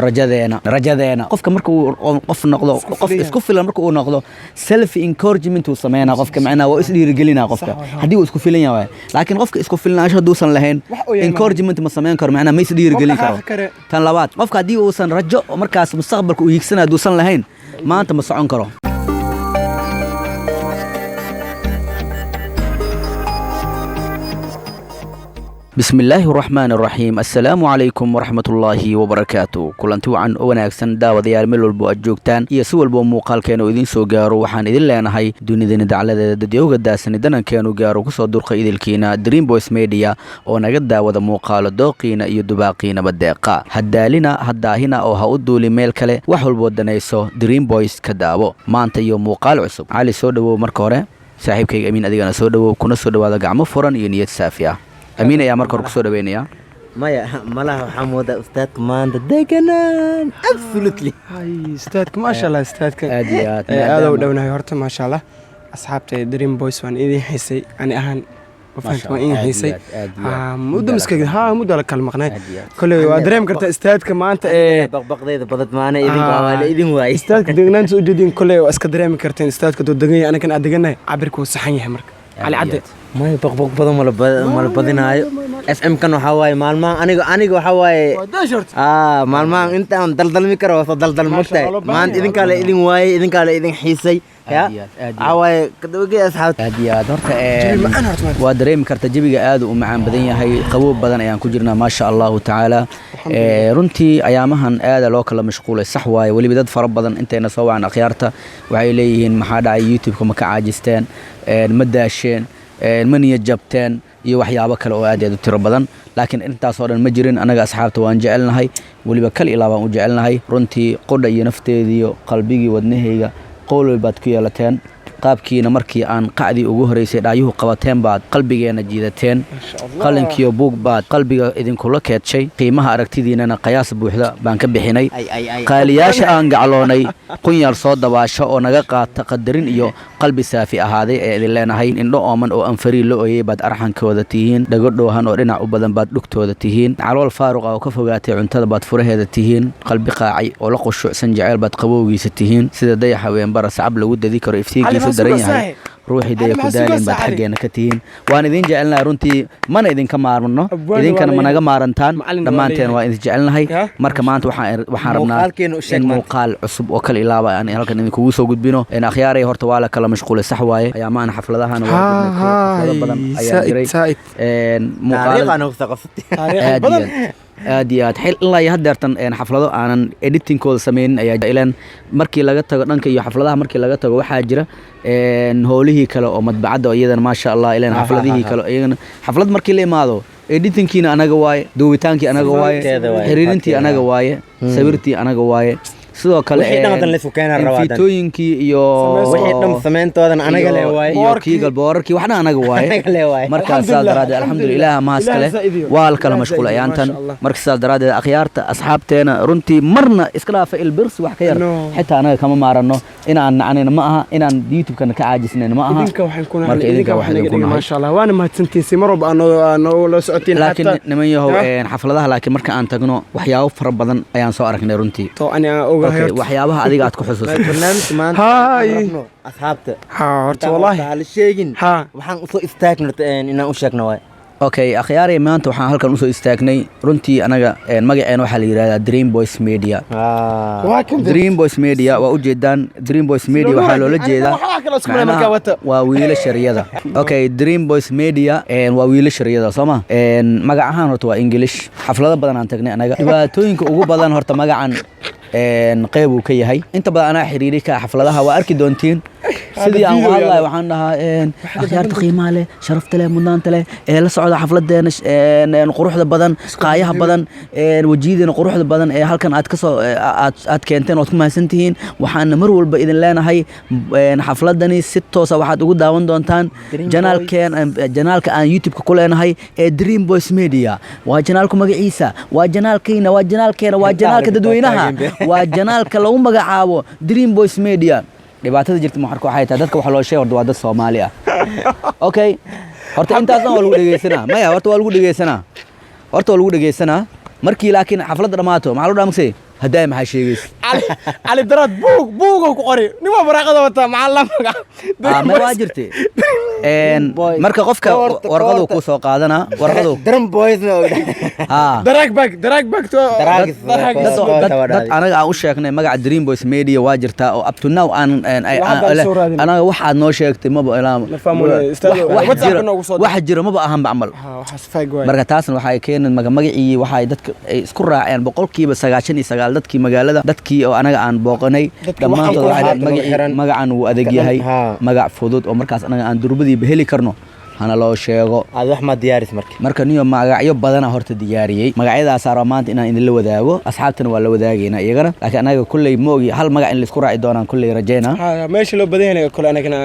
rajadeena qofka markuu qof noqdo qof isku filan markuu noqdo self encouragement uu sameeyana qofka macnaha waa is dhiirigelina qofka hadii uu isku filan yahay laakiin qofka isku filnaansho duusan lahayn encouragement ma sameeyan karo macnaha ma is dhiirigelin karo tan labaad qofka hadii uusan rajo markaas mustaqbalka uu hiigsanaa duusan lahayn maanta ma socon karo بسم الله الرحمن الرحيم السلام عليكم ورحمة الله وبركاته كلنتو عن وناكسن داوديال ميل walbo aad joogtaan iyo si walbo muuqaalkeena oo idin soo gaaro waxaan idin leenahay dunidana dacaladeeda dadyoga daasan danankeenu gaaro ku soo durqa idilkiina Dream Boys Media oo naga daawada muuqaalo dooqiina iyo dubaaqiina badeeqa hadaalina hadaahina oo ha u duuli meel kale wax walbo danayso Dream Boys ka daawo maanta iyo muuqaal cusub cali soo dhawow marka hore saaxiibkayga Amiin adigana soo dhawow kuna soo dhawaada gacmo furan iyo niyad saafi ah أمين يا مركور كسر بيني يا ملا حمود أستاذ كمان دقنا absolutely هاي أستاذك ما شاء الله أستاذك أديات هذا ودونا هورت ما شاء الله أصحابتي دريم بويس وان إيدي حسي أنا أهان وفهمت ما إيه حسي مود مسكين مود لك المقنع كله دريم كرت أستاذ كمان بقضي بدت معنا إيدين واي أستاذك دقنا سوجدين كله أسك دريم كرتين أستاذ كتو دقني أنا كان أدقنا عبرك وصحيح مرك على عدد ما يبقى بدن ولا بدنايو FM كانوا حواي مالما أنا حواي مالما أنت دلدل مكرو فدلدل مكتئ ما أنت إذن كله إذن واي إذن كله إذن حيسي يا حواي كدوجي أصحاب هديات هرت ودريم كرت جيبي قاد ومعان بدنيا هاي قبوب بدن أيام كجرنا ما شاء الله تعالى رنتي أيامهن هذا لوكل مشغول صح واي واللي بدد فرب بدن أنت نسوي عن أخيارته وعليهن محاد على يوتيوب كم كعاجستين مداشين المنية جبتين iyo waxyaabo kale oo aad u tiro badan laakiin intaas oo dhan ma jirin anaga asxaabta waan jecelnahay waliba kal ilaabaan u jecelnahay runtii qodha iyo nafteedii iyo qalbigii wadnahayga qowl baad ku yeelateen qaabkiina markii aan qacdi ugu horeysay dhaayuhu qabateen baad qalbigeena jiidateen qalinkiyo buug baad qalbiga idinku la keedshay qiimaha aragtidiinana qiyaas buuxda baan ka bixinay qaaliyaasha aan gacloonay qunyar soo dabaasho oo naga qaata qadarin iyo qalbi saafi ahaaday ee idin leenahay indho ooman oo aan fariil la ooyay baad arxankooda tihiin dhago dhoohan oo dhinac u badan baad dhugtooda tihiin calool faaruq oo ka fogaatay cuntada baad furaheeda tihiin qalbi qaacay oo la qushucsan jacayl baad qabowgiisa tihiin sida dayaxa weyn baras cab lagu dadi karo iftiinkiisa daran yahay ruuxi day ku daalin baad xageena ka tihiin waan idin jecelnahay runtii mana idin ka maarmano idinkana managa maarantaan dhamaanteen waa idin jecelnahay marka maanta waxaan rabnaa in muuqaal cusub oo kale ilaaba aan halkan idin kugu soo gudbino in akhyaaray horta waa la kala mashquulay sax waaye ayaamahan xafladahana waa badan ayaa jiray muuqaal aad iyo aad xil ilaa iyo hadeertan xaflado aanan editingkooda sameynin ayaa ilaan markii laga tago dhanka iyo xafladaha markii laga tago waxaa jira howlihii kale oo madbacadda iyadana maasha Allah ilaan xafladihii kale iyagana xaflad markii la imaado editingkiina anaga waaye duubitaankii anaga waaye xiriirintii anaga waaye sawirtii anaga waaye sidoo kale fiitooyinkii iyo wixii dham sameentoodan anaga leeyahay iyo kiigal boorarkii waxna anaga waaye marka saadaraad alxamdulillah ma haskale waa kala mashquul ayaantan marka saadaraad akhyaarta asxaabteena runtii marna iska dhaafa ilbirs wax ka yar xitaa anaga kama maarano inaan nacanina ma aha inaan youtube kana ka caajisnayna ma aha marka idinka waxaan ku ma sha Allah waana mahadsantiisay mar walba aan la socotiin laakiin niman yahow xafladaha laakiin marka aan tagno waxyaabo fara badan ayaan soo aragnay runtii to ani waxyaabaha adiga aad ku xusuusay barnaamij maanta asxaabta horta wallahi hal sheegin waxaan u soo istaagnay inaan u sheegno way okay akhyaaray maanta waxaan halkan u soo istaagnay runtii anaga magaceena waxa la yiraahdaa Dream Boys Media Dream Boys Media waa u jeedaan Dream Boys Media waxa loola jeedaa waa wiilasha riyada okay Dream Boys Media waa wiilasha riyada Soomaa magacahan horta waa English xaflado badan aan tagnay anaga dhibaatooyinka ugu badan horta magacan qayb uu ka yahay inta badan ana xiriiri ka xafladaha waa arki doontiin sidii aan u hadlayo waxaan dhahaa akhyaarta qiimaha leh sharafta leh mudnaanta leh la socda xafladeena quruxda badan qaayaha badan wajiideena quruxda badan halkan aad ka soo aad keenteen oo ku mahadsantihiin waxaan mar walba idin leenahay xafladani si toos ah waxaad ugu daawan doontaan janaalka aan youtube ku leenahay ee Dream Boys Media waa janaalku magaciisa waa janaalkeena waa janaalka dadweynaha waa janaalka lagu magacaabo Dream Boys Media dhibaatada jirta ma xarko waxay tahay dadka waxa loo sheegay waa dad Soomaali ah okay horta intaasna waa lagu dhageysanaa maya horta waa lagu dhageysanaa markii laakiin xafladda dhamaato maxaa loo dhaamsay هدايا ما حيشيغيس علي درات بوق وقري نما براقده وتا مع الله ما واجرتي ان marka qofka warqadu ku soo qaadana warqadu drum boys drag back to anaga aan u sheegnay magaca Dream Boys Media waa jirtaa oo up to now anaga waxaad noo sheegtay ma wax jiro ma ahan bacmal marka taasna waxay keeneen magacii waxay dadka isku raaceen boqolkiiba 99 dadkii magaalada dadkii oo anaga aan booqanay dhamaantood waxay magacan uu adeeg yahay magac fudud oo markaas anaga aan durbadii heli karno hana loo sheego aad wax ma diyaaris marka niyo magacyo badan horta diyaariyay magacyadaas aan maanta inaan idin la wadaago asxaabtana waa la wadaagayna iyagana laakiin anaga kulley moogi hal magac in la isku raaci doonaan kulley rajayna meesha loo badan yahay kulley anagana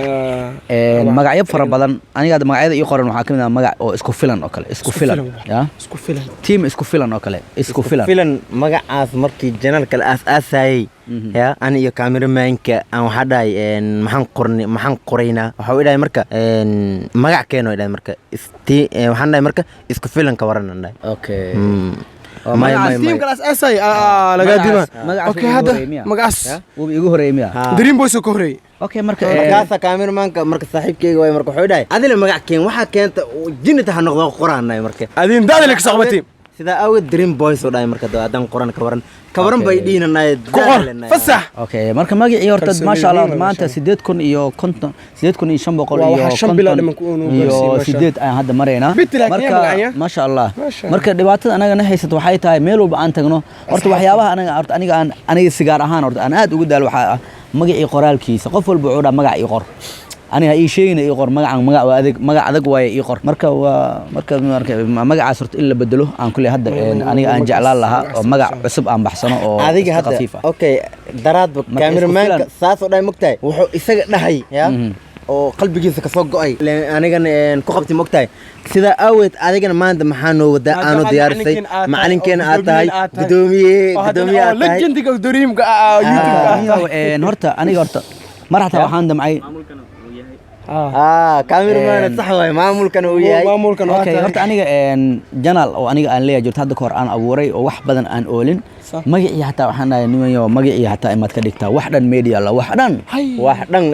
magacyo fara badan aniga magacyada ii qoran waxa kamid ah magac oo isku filan oo kale isku filan team isku filan oo kale isku filan magacaas markii janalka la aasayay ya ani iyo cameramanka aan waxa dhahay maxaan qoraynaa waxa uu dhahay marka magac keeno dhahay marka waxaan dhahay marka isku filan ka waranay okay team kala aasay laga dima okay hada magacaas uu igu horeeyay Dream Boys oo horeeyay okay marka kaasa cameramanka marka saaxiibkeyga way marka wuxuu dhahay adina magac keen waxa keenta jinnata ha noqdo qoraanay marka adin daadile ka saqbatay sida awgeed Dream Boys oo dhahay marka hadan qoran ka waran bay dhiinanay fasax okay marka magacii horta ma sha Allah maanta 8,000 iyo 500 iyo 8 aan hadda marayna marka ma sha Allah marka dhibaatada anaga haysato waxay tahay meel walba aan tagno horta waxyaabaha aniga sigaar ahaan horta aan aad ugu daal waxa magacii qoraalkiisa qof walba wuxuu dhahay magac ii qor aniga ii sheegay ii qor magac adag way ii qor marka magacaas horta in la bedelo aan kulli hadda aniga aan jeclaan lahaa oo magac cusub aan baxsano oo adiga hadda okay daraad cameramanka saas oo dhay mogtahay wuxuu isaga dhahay ya oo qalbigiisa ka soo go'ay anigan ku qabtay mogtahay sida aweed adigana maanta maxaa noo wada aanu diyaarisay macalinkeena aad tahay gudoomiye aad tahay legendiga Dreamka YouTube horta aniga horta mar hatta waxaan damcay cameraman sax way maamulkan uu yahay okay horta aniga channel oo aniga aan leeyahay jirta hadda hor aan abuuray oo wax badan aan oolin magacii hatta waxaan nahay nimayo magacii hatta imaad ka dhigtaa wax dhan media la wax dhan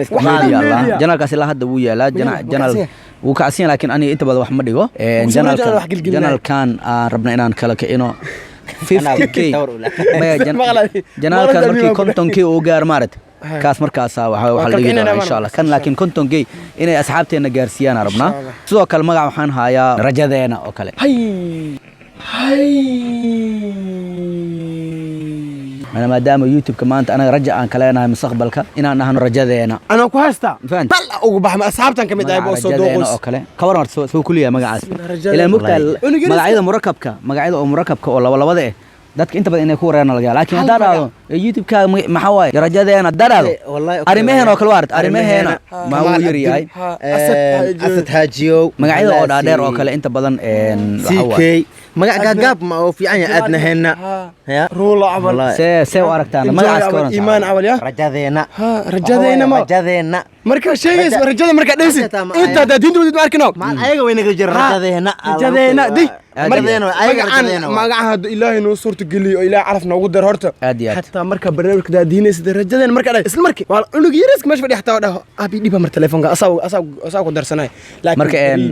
isku media la channelkaas la hadda wuu yaalaa channel wuu ka asiin laakiin aniga inta badan wax ma dhigo channelkan aan rabna inaan kala kicino 50k channelkan markii 50k uu gaar maarat kaas markaas waxa la dhigi doonaa insha Allah kan laakiin kontonkay inay asxaabteena gaarsiiyaan rabnaa sidoo kale magac waxaan hayaa rajadeena oo kale أنا ما دام يوتيوب كمان أنا رجع عن كلامنا مستقبلك إن نحن رجعنا أنا كويستا بلا وبح أصحابتنا كم يدعي بوصل دوغوس أوكله كورنا سو كلية مقعد إلى مقتل مقعد مركبك مقعد أو مركبك ولا وضعه dadka inta badan inay ku wareerna laga laakiin hadaa dhaado YouTube-ka maxaa waay rajadeena daraado arimaheena oo kala waard arimaheena ma uu yiri yahay asad haajiyo magacyada oo dhaadheer oo kale inta badan CK magac gaab ma oo fiican yahay aadna heena ya ruula amal see u aragtaan magacaas koran iimaan awal ya rajadeena marka sheegays rajada marka dhaysid inta diintu wad arkino ma ayaga way naga jir rajadeena magacaha ilaahay noo suurta geliyo ilaahay caraf noogu dar horta hatta marka barnaamijka daadiinaysa rajadeena marka dhay isla markii waa unug yariis meesha fadhi hatta dhaho abi dhiba mar telefoonka asaw ku darsanay laakiin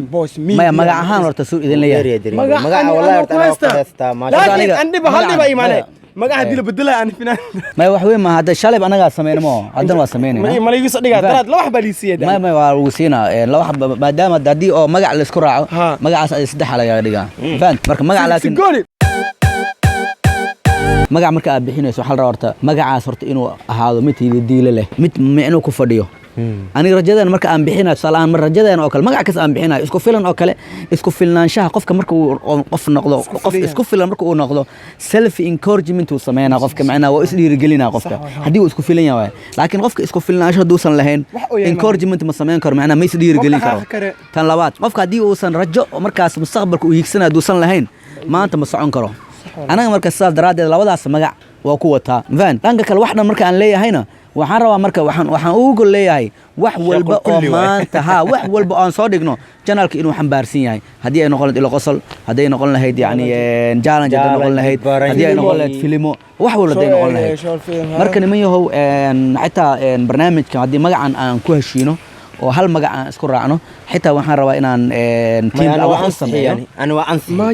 maya magac ahaan horta suu idin leeyahay magaca wallahi horta ma qeesta ma laakiin andiba hal dhiba iimaanay magaca dil bedela aan finaan ma wax weyn ma hada shalay anaga sameeyno hadan waa sameeynaa ma liiga sadhiga dad la wax baliisiyada ma waa ugu siina la wax maadaama dadii oo magac la isku raaco magacaas ay saddex laga dhigaa faan marka magac laakiin magac marka aad bixinayso waxa la rabaa horta magacaas horta inuu ahaado mid diile leh mid micno ku fadhiyo aniga rajadeena marka aan bixinayo salaam mar rajadeena oo kale magac kaas aan bixinayo isku filan oo kale isku filnaanshaha qofka marka uu qof noqdo qof isku filan marka uu noqdo self encouragement uu sameeyna qofka macnaha waa is dhiirigelina qofka hadii uu isku filan yahay laakiin qofka isku filnaansho duusan lahayn encouragement ma sameyn karo macnaha ma is dhiirigelin karo tan labaad qofka hadii uusan rajo markaas mustaqbalka uu hiigsanaa duusan lahayn maanta ma socon karo anaga marka sidaas daraadeed labadaas magac waa ku wataa van dhanka kale wax dhan marka aan leeyahayna waxaan rabaa marka waxaan ugu gol leeyahay wax walba oo maanta wax walba aan soo dhigno channelka inuu xambaarsan yahay haddii ay noqon lahayd ilo qosol haddii ay noqon lahayd yani challenge haddii ay noqon lahayd haddii ay noqon lahayd filimo wax walba haddii ay noqon lahayd marka niman yahow xitaa barnaamijkan haddii magacan aan ku heshiino oo hal magac aan isku raacno xitaa waxaan rabaa inaan team wax u sameeyo ani waa ansi ma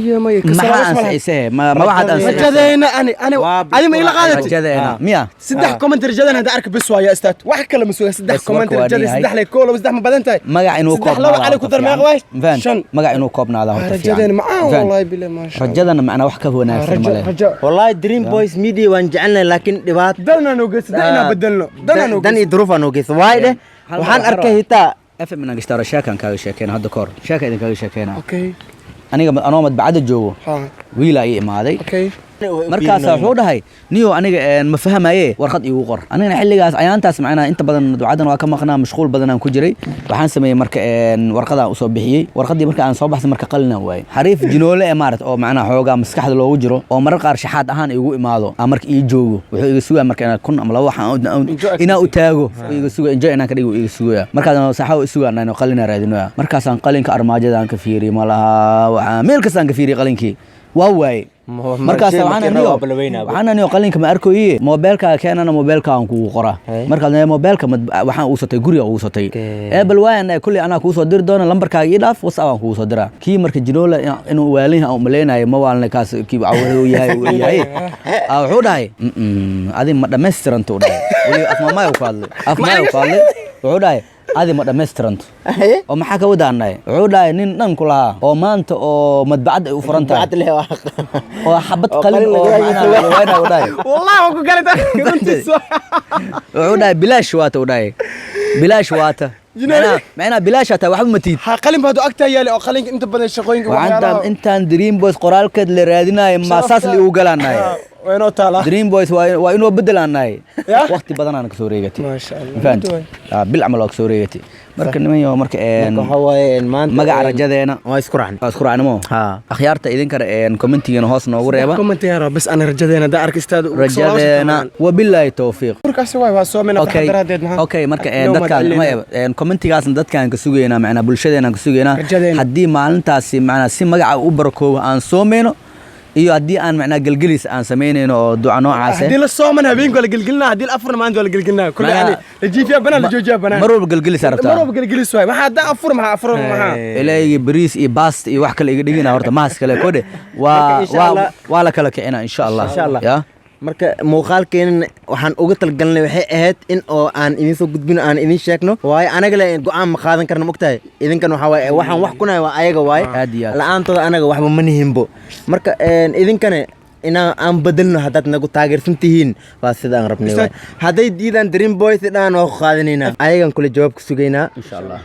ansiisee ma waxaad rajadeena ani ma ila qaadati rajadeena miya saddex comment rajadeena hada arka bis waaya istaad wax kale ma soo saddex comment rajada saddex lay koolo saddex ma badan tahay magac inuu koobnaado laba ku darmeeq way shan magac inuu koobnaado horta rajadeena ma wallahi bilaa ma sha rajadana macna wax ka wanaagsan ma leh wallahi Dream Boys Media waan jecelnahay laakiin dhibaat dalna noo geysay badalno dan iyo duruuf aan noo geysay waayde waxaan arkay hitaa FM inaan gastaro sheekan kaaga sheekeyna hadda koor sheeka idin kaaga sheekeyna okay aniga anoo madbacada joogo wiil ay imaaday okay markaas wuxuu dhahay niyo aniga ma fahmaye warqad iigu qor anigana xilligaas ayaantaas macnaa inta badan ducadan waa ka maqnaa mashquul badan aan ku jiray waxaan sameeyay marka warqadaan u soo bixiyay warqadii marka aan soo baxsay marka qalina waay xariif jinoole ee maarat oo macnaa xoogaa maskaxda loogu jiro oo marar qaar shaxaad ahaan igu imaado aan marka ii joogo wuxuu iga sugaa marka inaan kun ama laba waxaan inaa u taago iga sugaa enjoy inaan ka dhigo iga sugaa markaas saxaw isugaa inaan qalina raadino markaasaan qalinka armaajadaan ka fiiriyay malaha meel kastaan ka fiiriyay qalinkii waa waay markaas waxaan aniyo qalinka ma arkoye mobilka keenana mobilka aan kugu qora markaas mobilka waxaan uu satay guriga uu satay bal waan kulli ana ku soo dir doona lambarkaaga ii dhaaf WhatsApp aan kugu soo diraa kii marka jinoola inuu waalin aan maleenayo ma waalna kaas kii wuxuu yahay wuxuu dhahay adin ma dhameystiranto dhahay wali afmaamaay ku hadlay wuxuu dhahay adi ma dhameystiranto oo maxaa ka wadaanay wuxuu dhahay nin dhan ku lahaa oo maanta oo madbacad ay u furan tahay oo xabad qalin oo macna u dhahay wallahi ku garata wuxuu dhahay bilaash waata u dhahay bilaash waata معنا بلاش حتى واحد متيت ها قلم بهدو أكتر يالي أو خلينك أنت بدل شقوينك وعندهم أنت دريم بويز قرال كد اللي رادينا ما أساس اللي وقالنا وينو تالا دريم بويز وينو بدلنا وقت بدنا أنا كسوريتي ما شاء الله فهمت بالعمل كسوريتي مركن ما يوم مركن هواي ما قاعد رجدينا ما يسكرعني أذكر مو أخيارته إذن كر كومنتي أنا هاس نوريبا كومنتي يا رب بس أنا رجدينا ده أرك استاد رجدينا وبالله التوفيق مركز سواي واسومنا أوكي مركن دتك كومنتيgaas dadkaan ka sugeeyna macna bulshadeena ka sugeeyna hadii maalintaasi macna si magaca u barako aan soomeyno iyo hadii aan macna galgalis aan sameynayno oo duca noocaas hadii la soomana habeenka la galgalna hadii la afurna maanta la galgalna kulli yani la jiifiya bana la joojiya bana marwal galgalis arabta marwal galgalis waay waxa hadda afur ma ilaahay bariis iyo baast iyo wax kale iga dhigina horta maas kale koode waa la kala kicina insha Allah ya marka muuqaalkeenan waxaan uga talgalnay waxay ahayd in oo aan idin soo gudbino aan idin sheegno waayo anaga le go'aan ma qaadan karno mogtahay idinkan waxa waaye waxaan wax ku nahay waa ayaga waaye la'aantooda anaga waxba ma nihinbo marka idinkane inaan aan bedelno haddaad nagu taageersan tihiin waa sida aan rabnay waay hadday diidaan Dream Boys dhaan waa ku qaadanaynaa ayagan kule jawaab ku sugaynaa insha Allah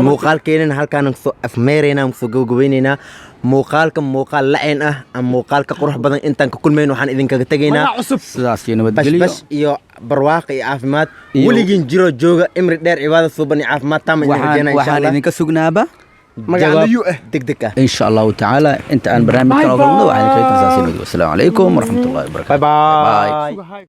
muuqaalkeenan halkaan soo afmeeraynaa soo gabagabaynaynaa muuqaal la'aan ah ama muuqaalka qurux badan intaan ka kulmayno waxaan idinkaga tagaynaa sidaas iyo nabadgelyo bash iyo barwaaqo iyo caafimaad weligiin jiro jooga imri dheer cibaado suuban iyo caafimaad taam idin rajaynaa insha Allah waxaan idinka sugnaaba جواب دقدقة إن شاء الله تعالى أنت عن برنامج كلام الله وعليكم السلام عليكم ورحمة الله وبركاته باي باي